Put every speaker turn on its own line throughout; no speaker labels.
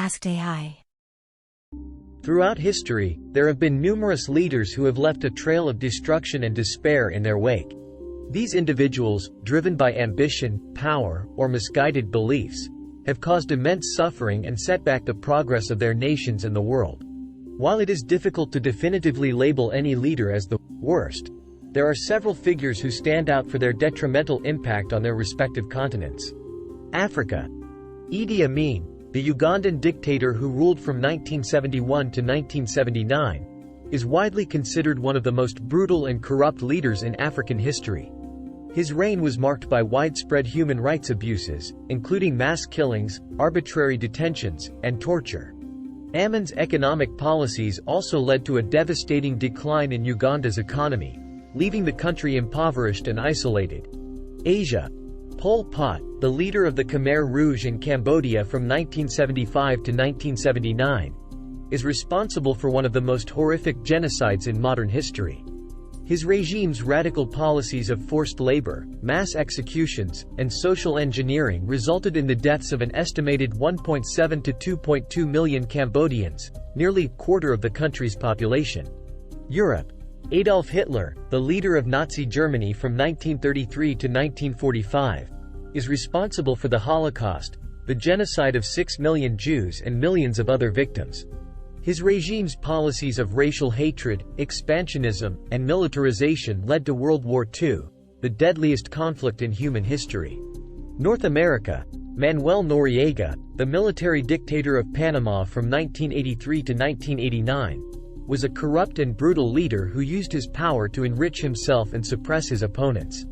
asked AI.
Throughout history, there have been numerous leaders who have left a trail of destruction and despair in their wake. These individuals, driven by ambition, power, or misguided beliefs, have caused immense suffering and set back the progress of their nations and the world. While it is difficult to definitively label any leader as the worst, there are several figures who stand out for their detrimental impact on their respective continents. Africa. Idi Amin, the Ugandan dictator who ruled from 1971 to 1979, is widely considered one of the most brutal and corrupt leaders in African history. His reign was marked by widespread human rights abuses, including mass killings, arbitrary detentions, and torture. Amin's economic policies also led to a devastating decline in Uganda's economy, leaving the country impoverished and isolated. Asia. Pol Pot, the leader of the Khmer Rouge in Cambodia from 1975 to 1979, is responsible for one of the most horrific genocides in modern history. His regime's radical policies of forced labor, mass executions, and social engineering resulted in the deaths of an estimated 1.7 to 2.2 million Cambodians, nearly a quarter of the country's population. Europe. Adolf Hitler, the leader of Nazi Germany from 1933 to 1945, is responsible for the Holocaust, the genocide of 6 million Jews and millions of other victims. His regime's policies of racial hatred, expansionism, and militarization led to World War II, the deadliest conflict in human history. North America. Manuel Noriega, the military dictator of Panama from 1983 to 1989, was a corrupt and brutal leader who used his power to enrich himself and suppress his opponents.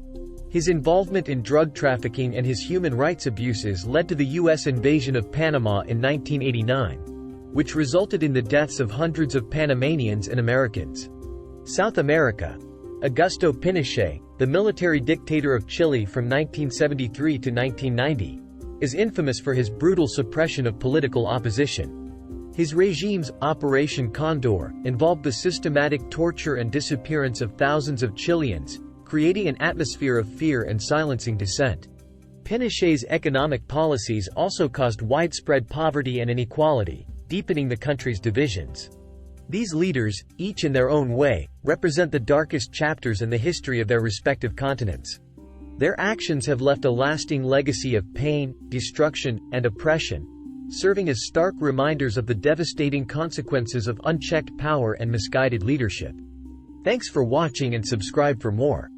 His involvement in drug trafficking and his human rights abuses led to the U.S. invasion of Panama in 1989, which resulted in the deaths of hundreds of Panamanians and Americans. South America. Augusto Pinochet, the military dictator of Chile from 1973 to 1990, is infamous for his brutal suppression of political opposition. His regime's Operation Condor involved the systematic torture and disappearance of thousands of Chileans, creating an atmosphere of fear and silencing dissent. Pinochet's economic policies also caused widespread poverty and inequality, deepening the country's divisions. These leaders, each in their own way, represent the darkest chapters in the history of their respective continents. Their actions have left a lasting legacy of pain, destruction, and oppression, serving as stark reminders of the devastating consequences of unchecked power and misguided leadership. Thanks for watching and subscribe for more.